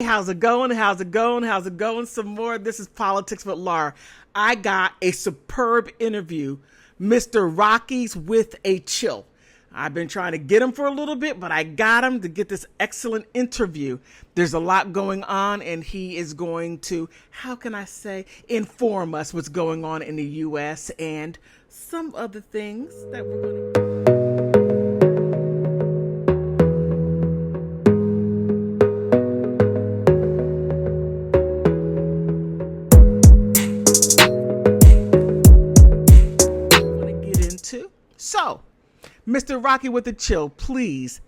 how's it going? How's it going? How's it going? Some more. This is Politics with Laura. I got a superb interview, Mr. Rockies with a Chill. I've been trying to get him for a little bit, but I got him to get this excellent interview. There's a lot going on, and he is going to, how can I say, inform us what's going on in the U.S. and some other things that we're going to... So, Mr. Rocky with the Chill, please.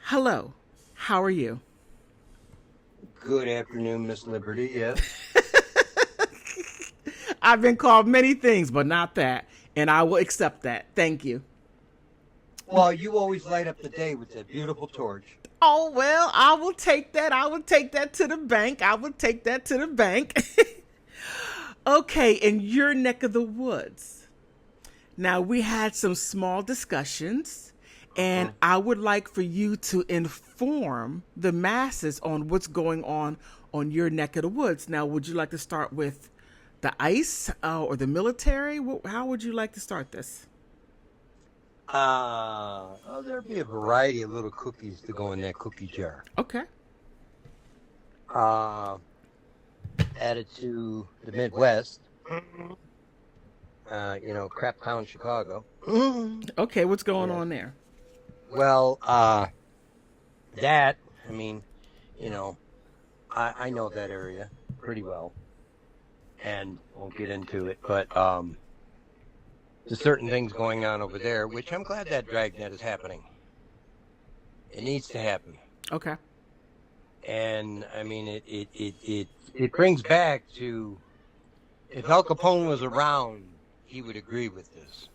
Hello. How are you? Good afternoon, Miss Liberty. Yes. I've been called many things, but not that. And I will accept that. Thank you. Well, you always light up the day with that beautiful torch. Oh, well, I will take that. I will take that to the bank. I will take that to the bank. Okay, in your neck of the woods. Now, we had some small discussions, and I would like for you to inform the masses on what's going on your neck of the woods. Now, would you like to start with the ICE or the military? How would you like to start this? There'd be a variety of little cookies to go in that cookie jar. Okay. Added to the Midwest. Crap town Chicago. Okay, what's going on there? Well, I know that area pretty well, and won't get into it, but there's certain things going on over there, which I'm glad that dragnet is happening. It needs to happen. Okay. And, I mean, it brings back to, if Al Capone was around, he would agree with this.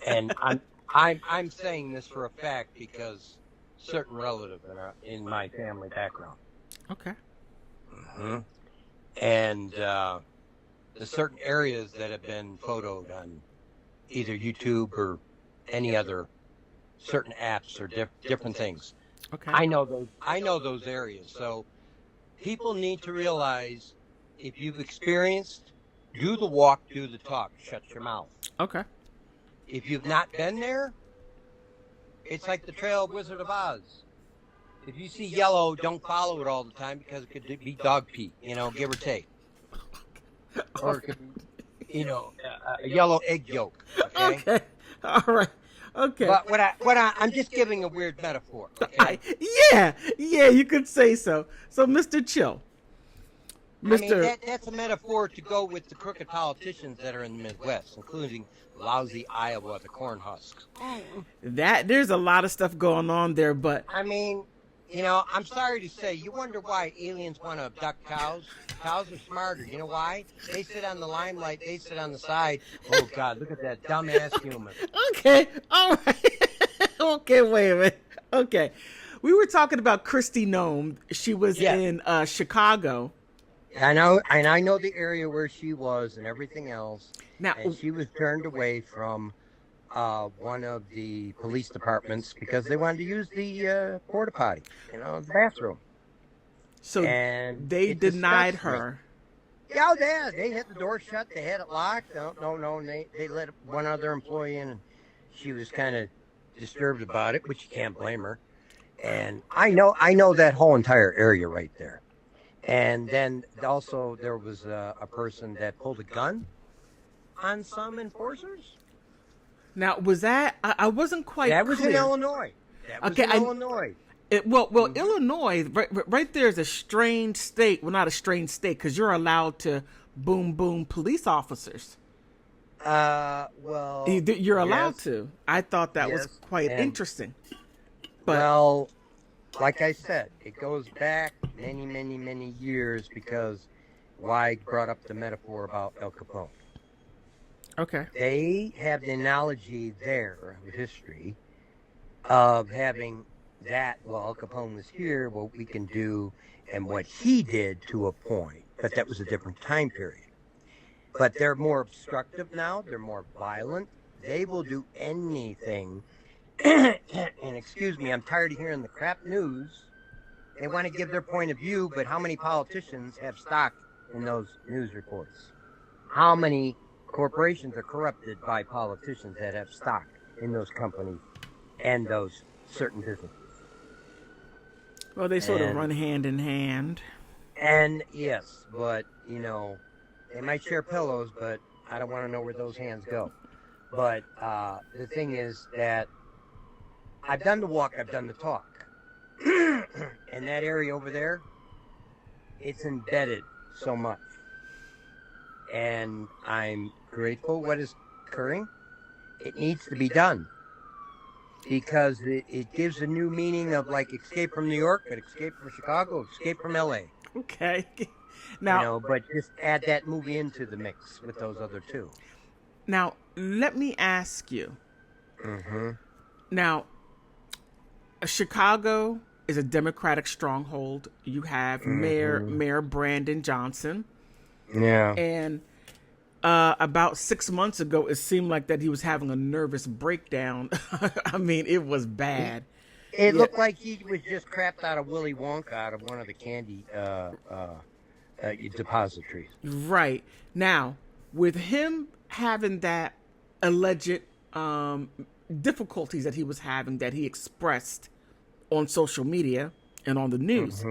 And I'm saying this for a fact because certain relatives are in my family background. Okay. Mm-hmm. And there's certain areas that have been photoed on either YouTube or any other certain apps or different things. Okay. I know those areas. So people need to realize if you've experienced, do the walk, do the talk, shut your mouth. Okay. If you've not been there, it's like the Trail of Wizard of Oz. If you see yellow, don't follow it all the time because it could be dog pee, give or take. Or it could be, a yellow egg yolk. Okay. All right. Okay. But I'm just giving a weird metaphor. Okay? Yeah, you could say so. So, Mr. Chill. That's a metaphor to go with the crooked politicians that are in the Midwest, including lousy Iowa, the corn husks. There's a lot of stuff going on there, but... I'm sorry to say, you wonder why aliens want to abduct cows? Cows are smarter. You know why? They sit on the limelight, they sit on the side. Oh, God, look at that dumbass human. Okay, all right. Okay, wait a minute. Okay. We were talking about Kristi Noem. She was in Chicago. I know the area where she was and everything else. Now, and she was turned away from one of the police departments because they wanted to use the porta potty, the bathroom. So they denied her. Yeah, they had the door shut. They had it locked. No. They let one other employee in, and she was kind of disturbed about it, which you can't blame her. And I know that whole entire area right there. And then also there was a person that pulled a gun on some enforcers. Now, was that... I wasn't quite That was clear. in Illinois. Illinois. Illinois, right there is a strange state. Well, not a strange state, because you're allowed to boom police officers. You're allowed to. I thought that was quite interesting. But, well, like I said, it goes back many, many, many years because why I brought up the metaphor about Al Capone. Okay. They have the analogy there of history of having that, Al Capone was here, what we can do, and what he did to a point. But that was a different time period. But they're more obstructive now. They're more violent. They will do anything. And excuse me, I'm tired of hearing the crap news They want to give their point of view, but how many politicians have stock in those news reports? How many corporations are corrupted by politicians that have stock in those companies and those certain businesses? Well, they sort of And run hand in hand. and yes, but they might share pillows, but I don't want to know where those hands go. But the thing is that I've done the walk, I've done the talk. And that area over there, it's embedded so much. And I'm grateful what is occurring. It needs to be done because it gives a new meaning of like escape from New York, but escape from Chicago, escape from LA. Okay. Now, But just add that movie into the mix with those other two. now let me ask you. Mm-hmm. Now, Chicago is a Democratic stronghold. You have Mayor Brandon Johnson, Yeah. and about 6 months ago, it seemed like that he was having a nervous breakdown. I mean, it was bad. It looked like he was just crapped out of Willy Wonka out of one of the candy depositories. Right. Now, with him having that alleged difficulties that he was having that he expressed on social media and on the news.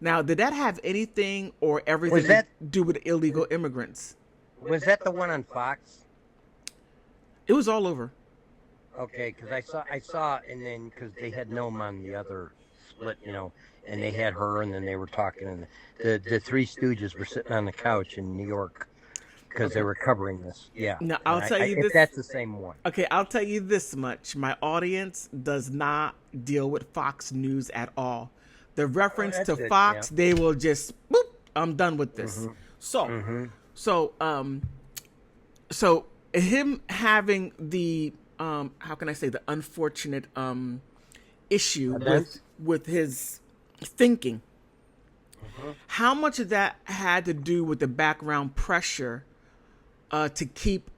Now, did that have anything or everything to do with illegal immigrants? Was that the one on Fox? It was all over. Okay, because I saw, and then because they had Noam on the other split, and they had her, and then they were talking, and the Three Stooges were sitting on the couch in New York because they were covering this. Yeah. Now, I'll tell you if this. that's the same one. Okay, I'll tell you this much. My audience does not deal with Fox News at all. The reference to Fox, they will just, boop, I'm done with this. So him having the, how can I say, the unfortunate issue with his thinking. How much of that had to do with the background pressure to keep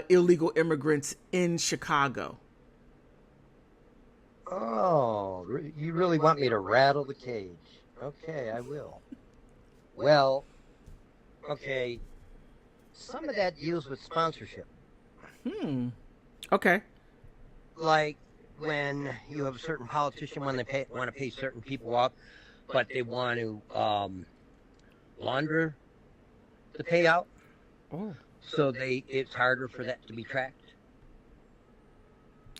illegal immigrants in Chicago? Oh, you really want me to rattle the cage? Okay, I will. Well, okay, some of that deals with sponsorship. Okay. Like when you have a certain politician when they want to pay certain people off, but they want to launder the payout. Oh. So it's harder for that to be tracked.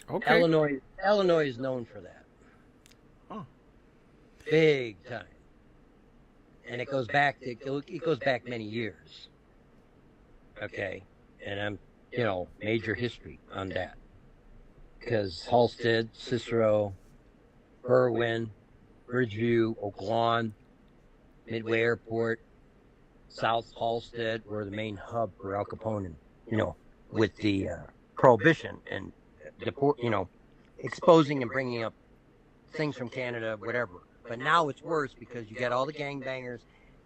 Okay. Illinois is known for that. Oh. Big time. And it goes back many years. Okay. And I'm major history on that. Because Halstead, Cicero, Berwyn, Bridgeview, Oak Lawn, Midway Airport, South Halstead were the main hub for Al Capone, with the prohibition and exposing and bringing up things from Canada, whatever. But now it's worse because you got all the gangbangers,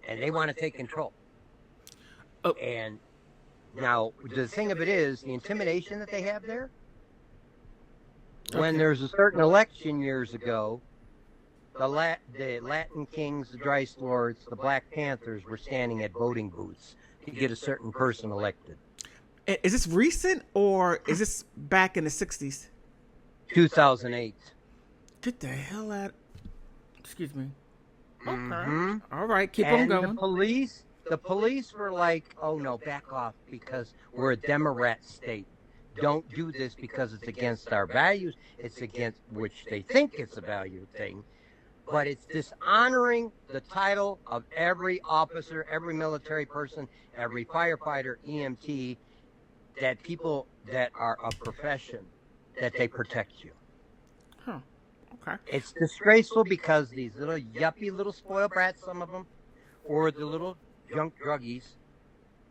and they want to take control. Oh. And now the thing of it is the intimidation that they have there. When there's a certain election years ago, the Latin Kings, the Dryce Lords, the Black Panthers were standing at voting booths to get a certain person elected. Is this recent or is this back in the 60s? 2008. Get the hell out. Excuse me. Okay. Mm-hmm. All right, keep on going. The police were like, oh no, back off because we're a Democrat state. Don't do this because it's against our values. It's against which they think it's a value thing. But it's dishonoring the title of every officer, every military person, every firefighter, EMT, that people that are a profession, that they protect you. Huh. Okay. It's disgraceful because these little yuppie little spoiled brats, some of them, or the little junk druggies,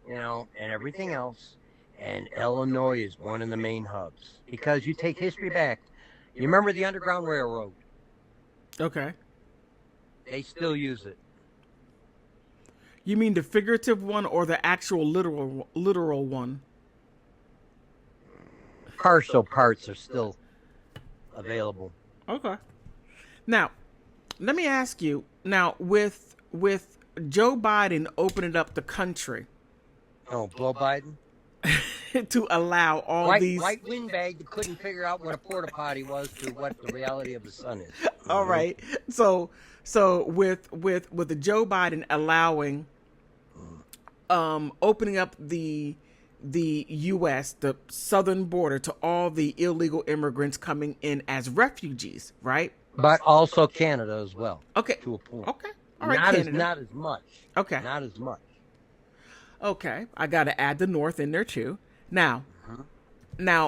and everything else. And Illinois is one of the main hubs because you take history back. You remember the Underground Railroad? Okay. They still use it. You mean the figurative one or the actual literal one? Partial parts are still available. Okay. Now, Let me ask you now, with Joe Biden opening up the country Oh, blow Biden. to allow all these. White windbag that couldn't figure out what a porta potty was to what the reality of the sun is. All Mm-hmm. right. So with the Joe Biden allowing opening up the US, the southern border, to all the illegal immigrants coming in as refugees, right? But also Canada as well. Okay. To a point. Okay. All right, Not Canada. as much. Okay. Not as much. Okay. I got to add the North in there too. Now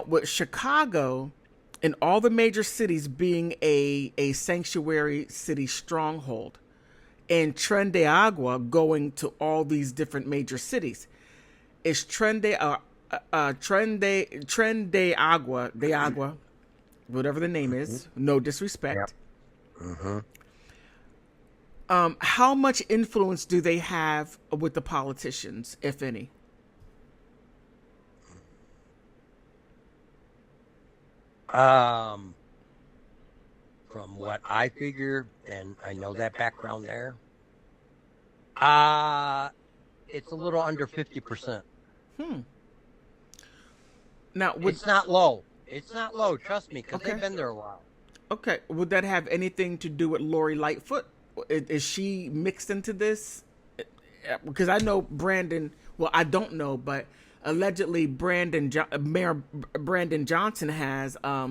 with Chicago and all the major cities being a sanctuary city stronghold, and Tren de Agua going to all these different major cities, is Tren de Agua, whatever the name is, no disrespect. Yep. Mm-hmm. How much influence do they have with the politicians, if any? From what I figure, and I know that background there, it's a little under 50%. Now, It's not low. It's not low. Trust me, because Okay. they've been there a while. okay, would that have anything to do with Lori Lightfoot? Is she mixed into this? Because I know Brandon. Well, I don't know, but allegedly Mayor Brandon Johnson has a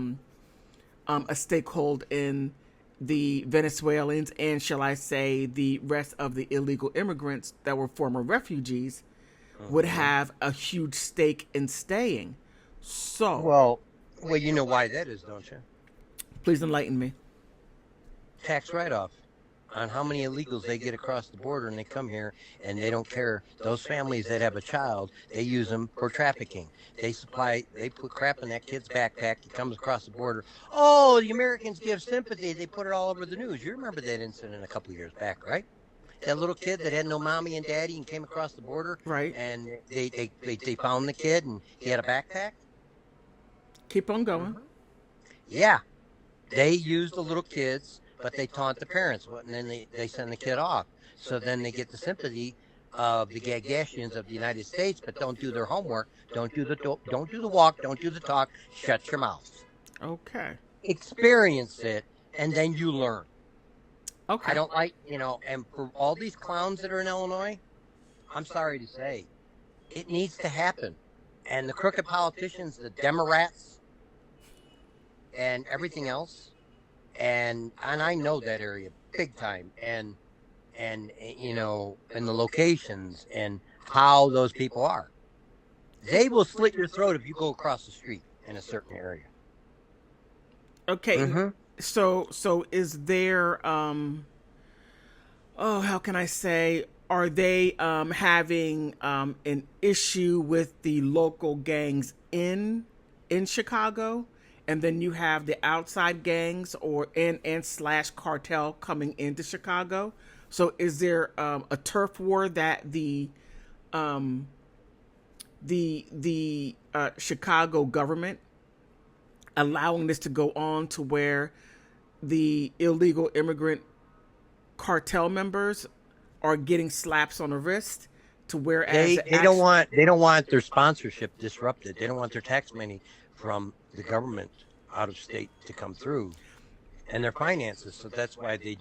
stakehold in the Venezuelans, and shall I say the rest of the illegal immigrants that were former refugees would have a huge stake in staying. So, Well, you know why that is, don't you? please enlighten me. Tax write-off on how many illegals they get across the border, and they come here and they don't care. Those families that have a child, they use them for trafficking. They put crap in that kid's backpack. He comes across the border. Oh, the Americans give sympathy. They put it all over the news. You remember that incident a couple years back, right? That little kid that had no mommy and daddy and came across the border, Right. and they found the kid and he had a backpack. Keep on going. Yeah, they use the little kids, but they taunt the parents, and then they send the kid off. So then they get the sympathy of the Gagasians of the United States, but don't do their homework, don't do the walk, don't do the talk. Shut your mouth. Okay. Experience it, and then you learn. Okay. I don't like, and for all these clowns that are in Illinois, I'm sorry to say, it needs to happen. And the crooked politicians, the Democrats, and everything else, and I know that area big time, and and the locations and how those people are. They will slit your throat if you go across the street in a certain area. Okay. Mhm. So is there how can I say, are they having an issue with the local gangs in Chicago, and then you have the outside gangs or and slash cartel coming into Chicago? So is there a turf war that the Chicago government allowing this to go on, to where the illegal immigrant cartel members are getting slaps on the wrist, to whereas They don't want their sponsorship disrupted. They don't want their tax money from the government out of state to come through, and their finances. So that's why they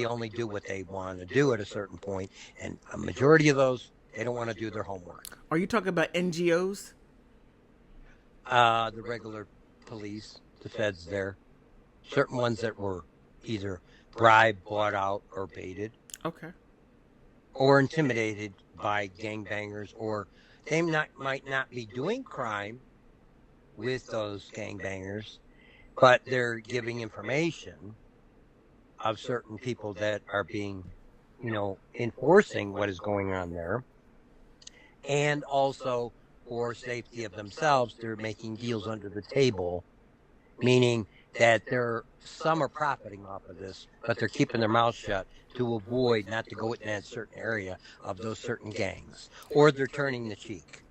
only do what they want to do at a certain point, and a majority of those, they don't want to do their homework. Are you talking about NGOs? The regular police, the feds there, certain ones that were either bribed, bought out, or baited, Okay. or intimidated by gangbangers, or they might not be doing crime with those gangbangers, but they're giving information of certain people that are being, enforcing what is going on there, and also for safety of themselves, they're making deals under the table, meaning that some are profiting off of this, but they're keeping their mouths shut to avoid not to go in that certain area of those certain gangs, or they're turning the cheek.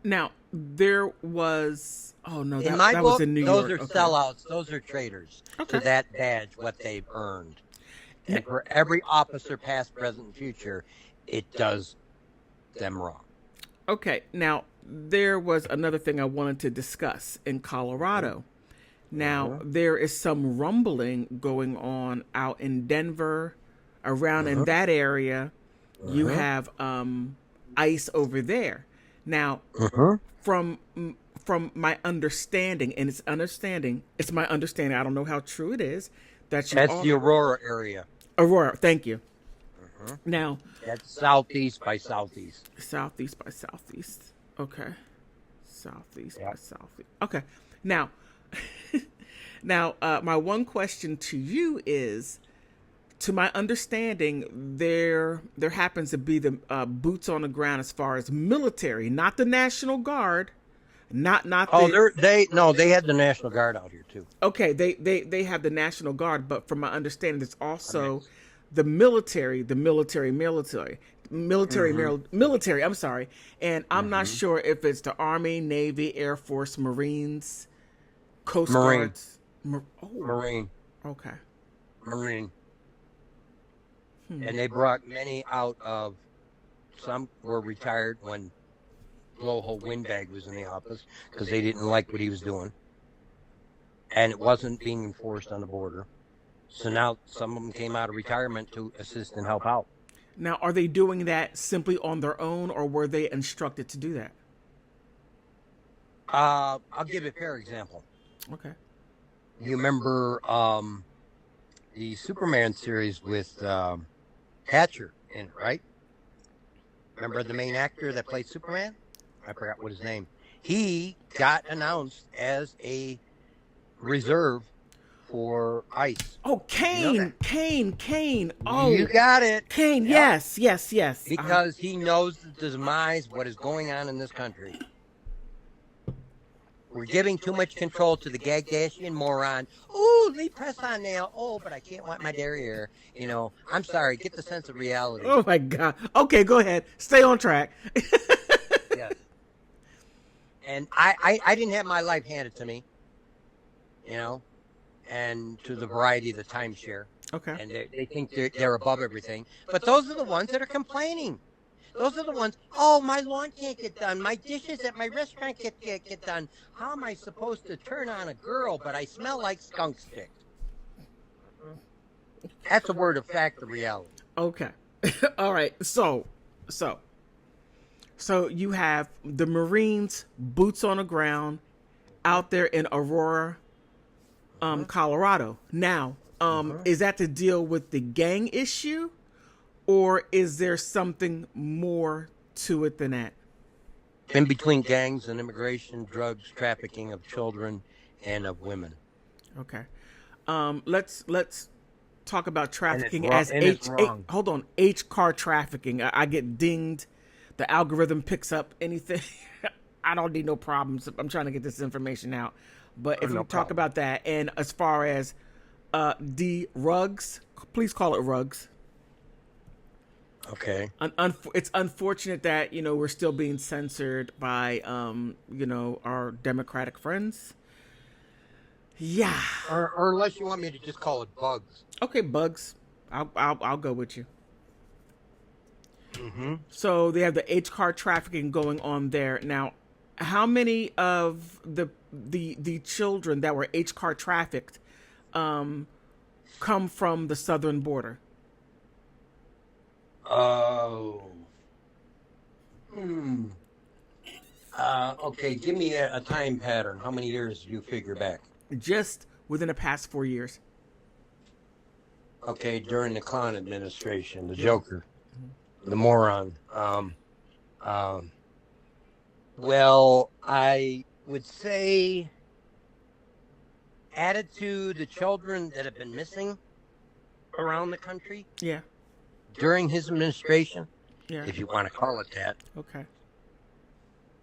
Now there was In that my that book, was in New those York. are Okay. sellouts. Those are traitors Okay. to that badge, what they've earned. And for every officer, past, present, and future, it does them wrong. Okay, now there was another thing I wanted to discuss in Colorado. Now, there is some rumbling going on out in Denver, around in that area. You have ice over there. Now, from from my understanding, and it's my understanding. I don't know how true it is that you That's are the Aurora area. Aurora. Thank you. Now, That's southeast by southeast. southeast by southeast. Okay, southeast by Yep. southeast. Okay, now, now, my one question to you is, to my understanding, there happens to be the boots on the ground as far as military, not the National Guard, not Oh, the. they had the National Guard out here too. Okay, they have the National Guard, but from my understanding, it's also mix. the military. I'm sorry, and I'm not sure if it's the Army, Navy, Air Force, Marines, Coast Marine. Guards. Marine. Okay. Marine. And they brought many out of. Some were retired when Blowhole Windbag was in the office because they didn't like what he was doing, and it wasn't being enforced on the border. So now some of them came out of retirement to assist and help out. Now, are they doing that simply on their own, or were they instructed to do that? I'll give you a fair example. Okay. You remember the Superman series with Hatcher in it, right? Remember the main actor that played Superman? I forgot what his name. He got announced as a reserve for ICE. Oh, Kane, You know Kane. Oh, you got it. Kane. Yep. Yes. Because he knows the demise, what is going on in this country. We're giving too much control to the Gagasian moron. Ooh, leave press on now. Oh, but I can't want my derriere. You know, I'm sorry. Get the sense of reality. Oh my God. Okay, go ahead. Stay on track. Yes. And I didn't have my life handed to me, you know, and to the variety of the timeshare. Okay. And they think they're above everything. But those are the ones that are complaining. Those are the ones, oh, my lawn can't get done. My dishes at my restaurant can't get done. How am I supposed to turn on a girl, but I smell like skunk stick? That's a word of fact, the reality. Okay. All right. So you have the Marines, boots on the ground, out there in Aurora, Colorado. Now, is that to deal with the gang issue, or is there something more to it than that? In between gangs and immigration, drugs, trafficking of children and of women. Okay. Let's talk about trafficking wrong- as and it's wrong. hold on, H car trafficking. I get dinged. The algorithm picks up anything. I don't need no problems. I'm trying to get this information out. But if No we talk problem. about that, and as far as the rugs, please call it rugs. Okay. It's unfortunate that we're still being censored by our Democratic friends. Yeah. Or unless you want me to just call it bugs. Okay, bugs. I'll go with you. Mm-hmm. So they have the H car trafficking going on there now. How many of the children that were H car trafficked come from the southern border? Oh. Okay, give me a time pattern. How many years do you figure back? Just within the past 4 years. Okay, during the Clown administration, the Joker, the moron. Well, I would say added to the children that have been missing around the country Yeah. during his administration, Yeah. if you want to call it that. Okay.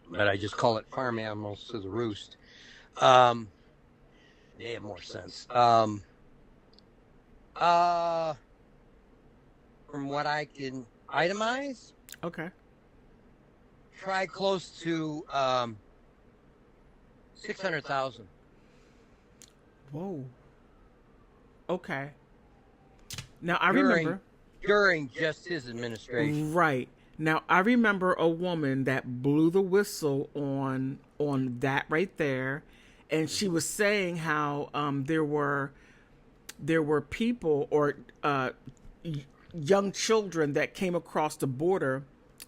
But I just call it farm animals to the roost. They have more sense. From what I can itemize, Okay. try close to 600,000. Whoa. Okay. Now I during remember. during just his administration. Right. Now I remember a woman that blew the whistle on that right there, and she was saying how there were people or young children that came across the border,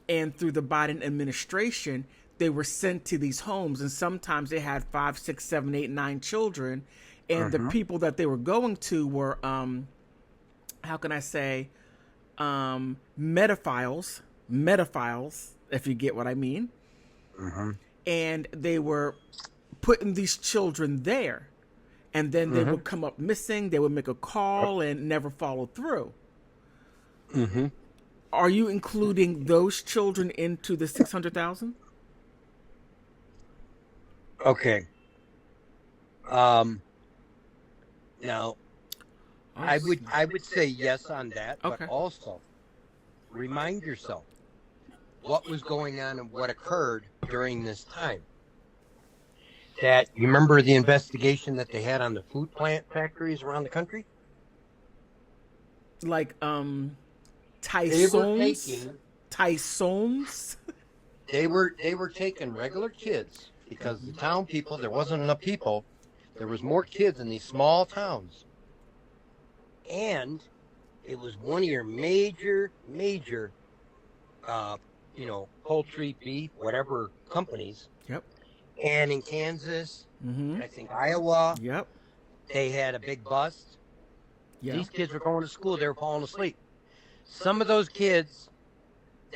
and through the Biden administration, they were sent to these homes, and sometimes they had 5, 6, 7, 8, 9 children, and the people that they were going to were how can I say, medophiles, if you get what I mean. And they were putting these children there, and then they would come up missing. They would make a call and never follow through. Are you including those children into the 600,000? Okay. Now, I would say yes on that, Okay. but also remind yourself what was going on and what occurred during this time. That you remember the investigation that they had on the food plant factories around the country? Like They were Tyson's? taking Tyson's? they were taking regular kids because the town people, there wasn't enough people. There was more kids in these small towns. And it was one of your major poultry, beef, whatever companies. Yep. And in Kansas, Mm-hmm. I think Iowa, Yep. they had a big bust. Yeah. These kids were going to school, they were falling asleep. Some of those kids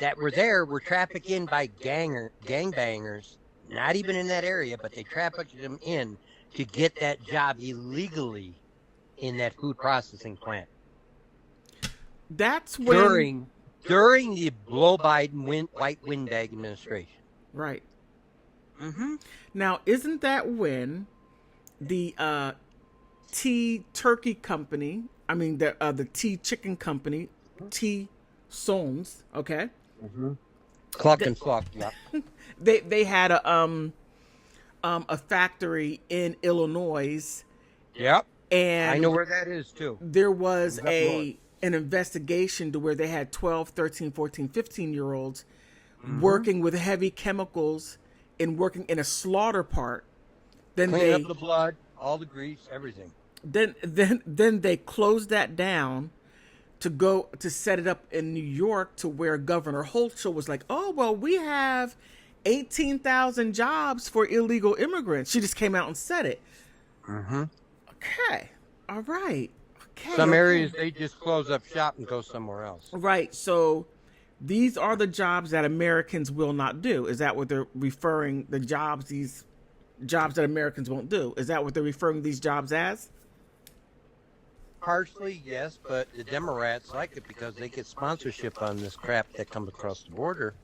that were there were trafficked in by gangbangers, not even in that area, but they trafficked them in to get that job illegally in that food processing plant. That's when During the Blow Biden White Windbag administration. right. Mm-hmm. Now, isn't that when the T Turkey Company, I mean the T Chicken Company, T Sons, okay? Mm-hmm. Cluck and Cluck, yeah. They had a factory in Illinois, Yep. and I know where that is too. there was Up north. an investigation to where they had 12, 13, 14, 15-year-olds working with heavy chemicals and working in a slaughter part. Then Clean up the blood, all the grease, everything. then they closed that down to go to set it up in New York, to where Governor Hochul was like, "Oh, well, we have 18,000 jobs for illegal immigrants." She just came out and said it. Mm-hmm. Okay. All right. Okay. Some okay. areas they just close up shop and go somewhere else. Right. So these are the jobs that Americans will not do. Is that what they're referring these jobs that Americans won't do? Is that what they're referring these jobs as? Partially, yes, but the Democrats like it because they get sponsorship on this crap that comes across the border,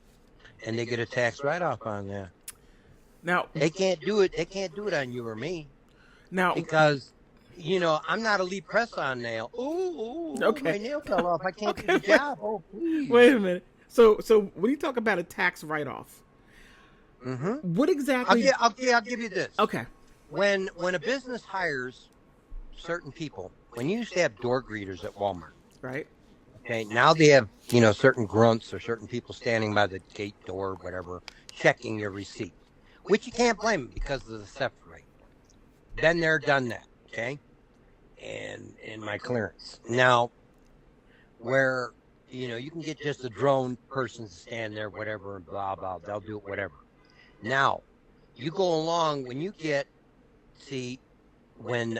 and they get a tax write-off on that. Now They can't do it. They can't do it on you or me now because, I'm not a lead press-on nail. Ooh, Okay. my nail fell off. I can't do the job. Oh, please. wait a minute. So when you talk about a tax write-off, Mm-hmm. what exactly? I'll give you this. Okay. When a business hires certain people, when you used to have door greeters at Walmart, Right. okay, now they have, certain grunts or certain people standing by the gate door or whatever, checking your receipt, which you can't blame them because of the theft rate. Been there, done that, okay? And in my clearance. Now, where, you can get just a drone person to stand there, whatever, and blah, blah, they'll do it, whatever. Now, you go along, when you get, when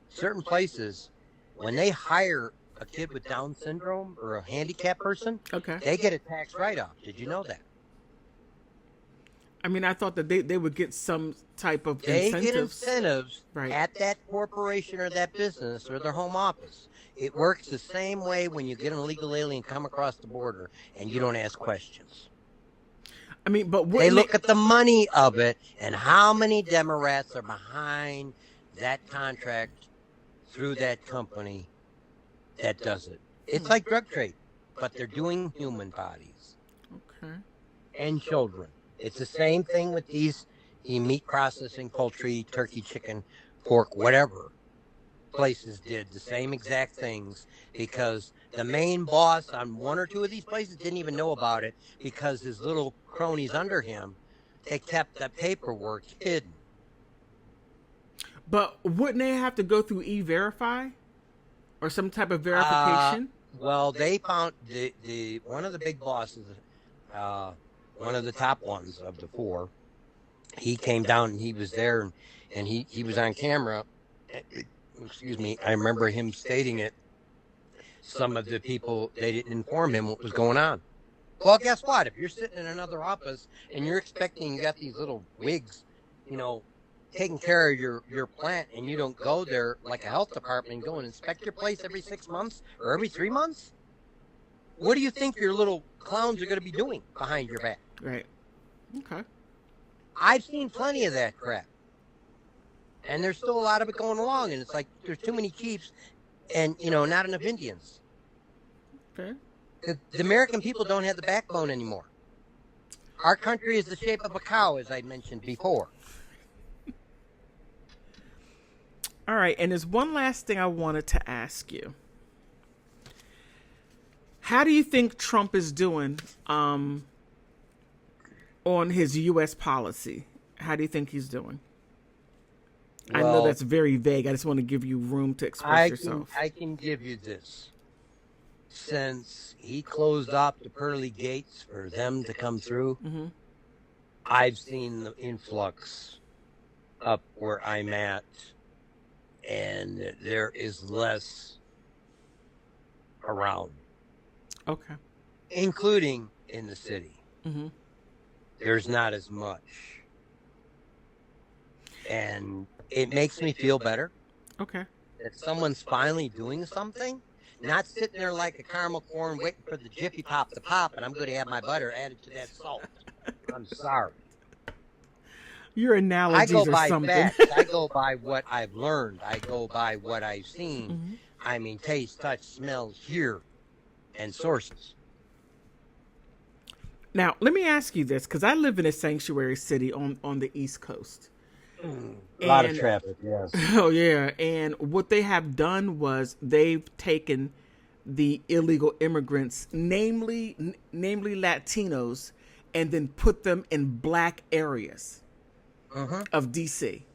certain places, when they hire a kid with Down syndrome or a handicapped person, Okay. they get a tax write-off. Did you know that? I mean, I thought that they would get some type of They incentives. get incentives Right. at that corporation or that business or their home office. It works the same way when you get an illegal alien come across the border and you don't ask questions. I mean, but They look at the money of it and how many Democrats are behind that contract through that company that does it. It's like drug trade, but they're doing human bodies Okay. and children. It's the same thing with these meat processing, poultry, turkey, chicken, pork, whatever. places did the same exact things because the main boss on one or two of these places didn't even know about it because his little cronies under him, they kept the paperwork hidden. But wouldn't they have to go through E-Verify or some type of verification? Well, they found the one of the big bosses, one of the top ones of the four. He came down and he was there and he was on camera. Excuse me. I remember him stating it. Some of the people, they didn't inform him what was going on. Well, guess what? If you're sitting in another office and you're expecting you got these little wigs, taking care of your plant, and you don't go there like a health department and go and inspect your place every 6 months or every 3 months, what do you think your little clowns are going to be doing behind your back? Right. Okay. I've seen plenty of that crap. And there's still a lot of it going along, and it's like there's too many chiefs and, not enough Indians. Okay. The American people don't have the backbone anymore. Our country is the shape of a cow, as I mentioned before. All right, and there's one last thing I wanted to ask you. How do you think Trump is doing on his U.S. policy? How do you think he's doing? I know that's very vague. I just want to give you room to express yourself. I can give you this. Since he closed off the pearly gates for them to come through, I've seen the influx up where I'm at, and there is less around. Okay. Including in the city. Mm-hmm. There's not as much. And it makes me feel better. Okay. That someone's finally doing something. Not sitting there like a caramel corn waiting for the Jiffy Pop to pop, and I'm going to have my butter added to that salt. I'm sorry. Your analogies I go by are something. facts. I go by what I've learned. I go by what I've seen. Mm-hmm. I mean, taste, touch, smell, hear, and sources. Now, let me ask you this, because I live in a sanctuary city on the East Coast. A lot of traffic, yes. Oh, yeah. And what they have done was they've taken the illegal immigrants, namely Latinos, and then put them in black areas of D.C.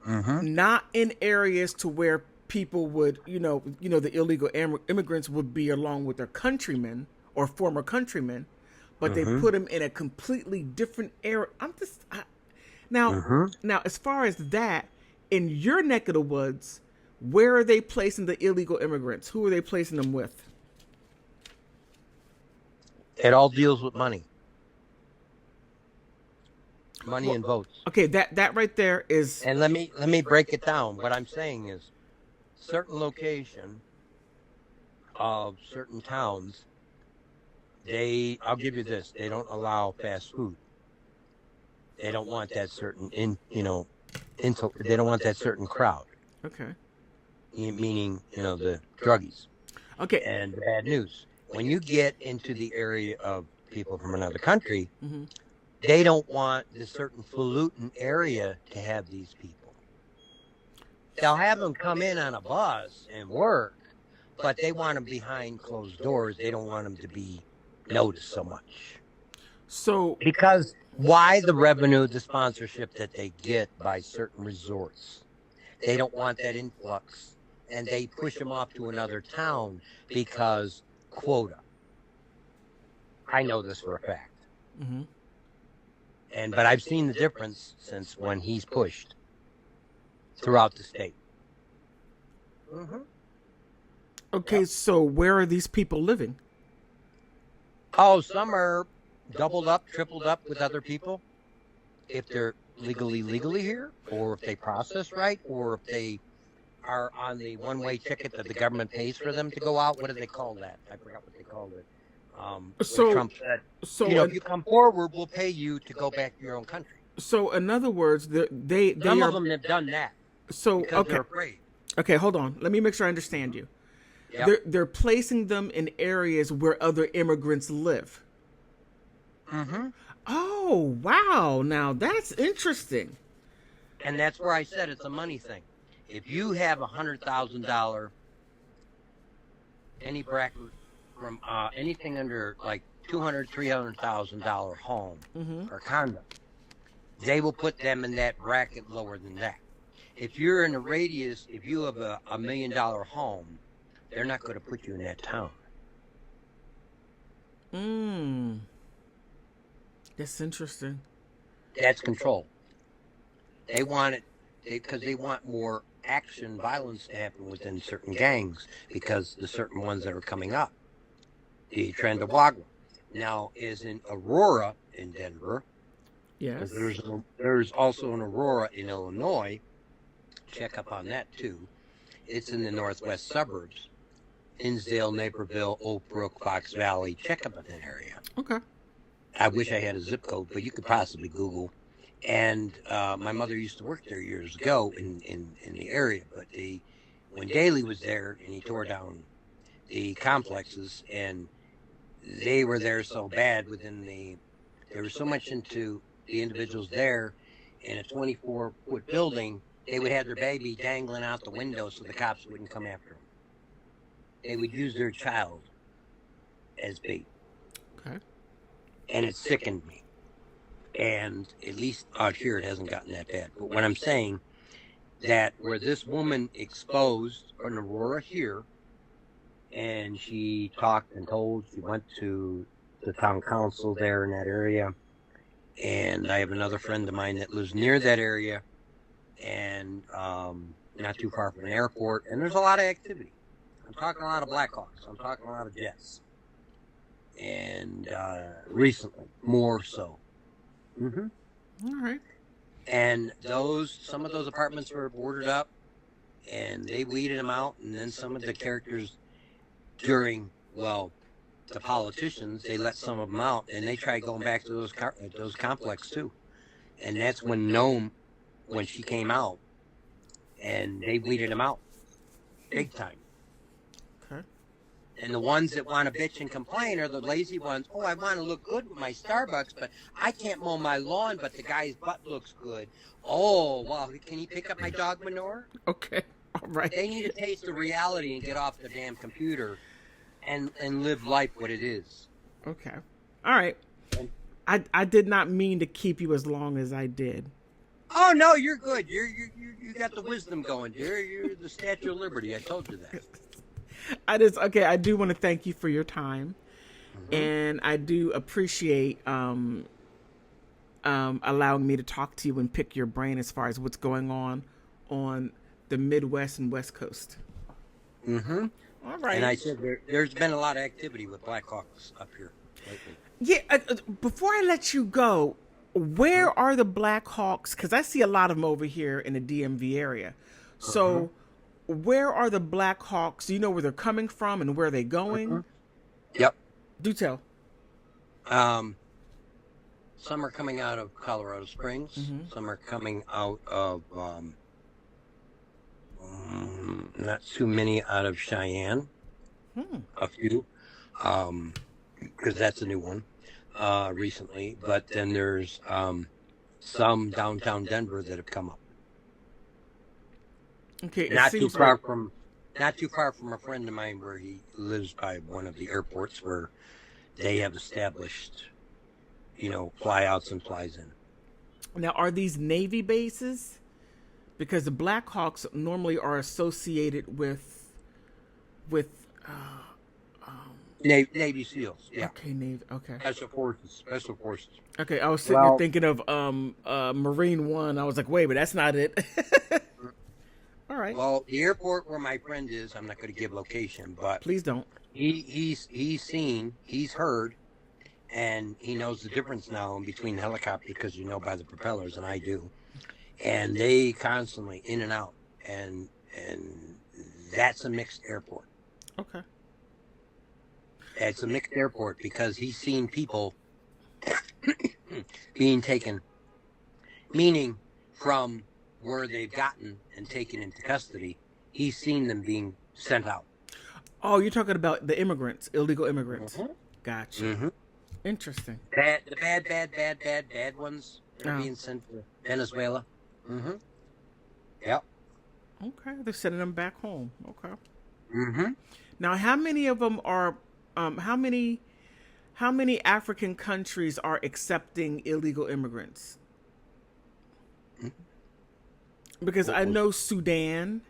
Not in areas to where people would, the illegal immigrants would be along with their countrymen or former countrymen, but they put them in a completely different area. Now, as far as that, in your neck of the woods, where are they placing the illegal immigrants? Who are they placing them with? It all deals with money. Money and votes. Okay, that right there is. And let me break it down. What I'm saying is, certain location of certain towns, I'll give you this, they don't allow fast food. They don't want that certain they don't want that certain crowd. Okay. Meaning, the druggies. Okay. And bad news. When you get into the area of people from another country, they don't want this certain falutin area to have these people. They'll have them come in on a bus and work, but they want them behind closed doors. They don't want them to be noticed so much. So because why the revenue, the sponsorship that they get by certain resorts? They don't want that influx, and they push them off to another town because quota. I know this for a fact. But I've seen the difference since when he's pushed throughout the state. Okay, so where are these people living? Oh, some are doubled up, tripled up with other people. If they're legally here, or if they process right, or if they are on the one-way ticket that the government pays for them to go out. What do they call that? I forgot what they called it. Trump said, if you come forward, we'll pay you to go back to your own country. So, in other words, they some are, of them have done that. So, because they're afraid. Okay, hold on. Let me make sure I understand you. Yep. They're placing them in areas where other immigrants live. Oh, wow. Now, that's interesting. And that's where I said it's a money thing. if you have $100,000, any bracket from anything under like $200,000, $300,000 home Mm-hmm. or condo, they will put them in that bracket lower than that. If you're in a radius, if you have a $1 million home, they're not going to put you in that town. That's interesting. That's control. They want it because they want more action, violence to happen within certain gangs because the certain ones that are coming up. The trend of Wagner now is in Aurora in Denver. Yes. There's also an Aurora in Illinois. Check up on that too. It's in the northwest suburbs. Hinsdale, Naperville, Oak Brook, Fox Valley. Check up on that area. Okay. I wish I had a zip code, but you could possibly Google. And my mother used to work there years ago in the area. But when Daley was there and he tore down the complexes, and they were there so bad they were so much into the individuals there in a 24-foot building, they would have their baby dangling out the window so the cops wouldn't come after them. They would use their child as bait. Okay. And it sickened me. And at least out here it hasn't gotten that bad. But what I'm saying, that where this woman exposed an Aurora here, and she talked and told, she went to the town council there in that area. And I have another friend of mine that lives near that area and not too far from an airport. And there's a lot of activity. I'm talking a lot of Blackhawks. I'm talking a lot of jets. And recently, more so. Mm-hmm. All right. And some of those apartments were boarded up, and they weeded them out. And then some of the characters during, the politicians, they let some of them out, and they tried going back to those complexes too. And that's when when she came out, and they weeded them out big time. Okay. And the ones that want to bitch and complain are the lazy ones. Oh, I want to look good with my Starbucks, but I can't mow my lawn, but the guy's butt looks good. Oh, well, can he pick up my dog manure? Okay. All right. They need to taste the reality and get off the damn computer and live life what it is. Okay. All right. I did not mean to keep you as long as I did. Oh, no, you're good. You got the wisdom going, dear. You're the Statue of Liberty. I told you that. I do want to thank you for your time. Mm-hmm. And I do appreciate allowing me to talk to you and pick your brain as far as what's going on the Midwest and West Coast. Mm-hmm. All right. And I said there's been a lot of activity with Blackhawks up here lately. Yeah. Before I let you go, where are the Blackhawks? Because I see a lot of them over here in the DMV area. So where are the Blackhawks? Do you know where they're coming from and where they're going? Yep. Do tell. Some are coming out of Colorado Springs. Mm-hmm. Some are coming out of not too many out of Cheyenne. A few, because that's a new one recently. But then there's some downtown Denver that have come up. Okay, not too far from a friend of mine where he lives by one of the airports where they have established, flyouts and flies in. Now, are these Navy bases? Because the Blackhawks normally are associated with Navy SEALs. Yeah. Okay, Navy. Okay. Special forces. Okay, I was sitting there thinking of Marine One. I was like, wait, but that's not it. All right. Well, the airport where my friend is, I'm not going to give location, but please don't. He's seen, he's heard, and he knows the difference now in between helicopters because by the propellers, and I do. And they constantly in and out, and that's a mixed airport. Okay. It's a mixed airport because he's seen people being taken, meaning from where they've gotten and taken into custody, he's seen them being sent out. Oh, you're talking about the immigrants, illegal immigrants. Mm-hmm. Gotcha. Mm-hmm. Interesting. The bad ones that are being sent to Venezuela. Mm-hmm. Yep. Okay, they're sending them back home. Okay. Mm-hmm. Now, how many of them are? How many African countries are accepting illegal immigrants? Because I know Sudan,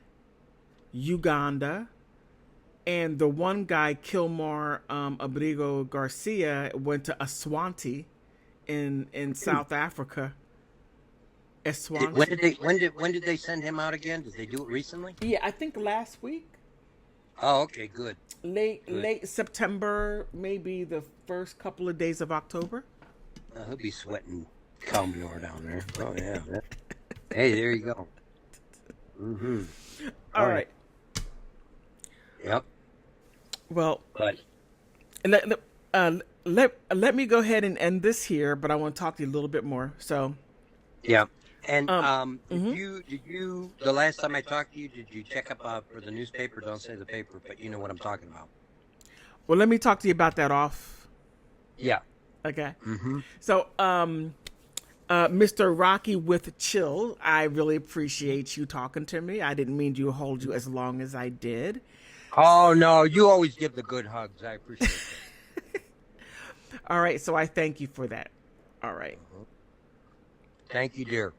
Uganda, and the one guy, Kilmar Abrigo Garcia, went to Aswanti in South Africa. When Aswanti. did when did they send him out again? Did they do it recently? Yeah, I think last week, Oh, okay, good, good. late September, maybe the first couple of days of October. He'll be sweating Calmnor down there. Oh yeah. Hey, there you go. Mm-hmm. All All right. right. Yep. Well, But let me go ahead and end this here, but I want to talk to you a little bit more. So, yeah. And mhm. did you the last time I talked to you, did you check up for the newspaper? Don't say the paper, but you know what I'm talking about. Well, let me talk to you about that off. Yeah. Okay. Mm-hmm. So, Mr. Rocky with Chill, I really appreciate you talking to me. I didn't mean to hold you as long as I did. Oh no, you always give the good hugs. I appreciate All right, so I thank you for that. All right. that. Thank you, dear.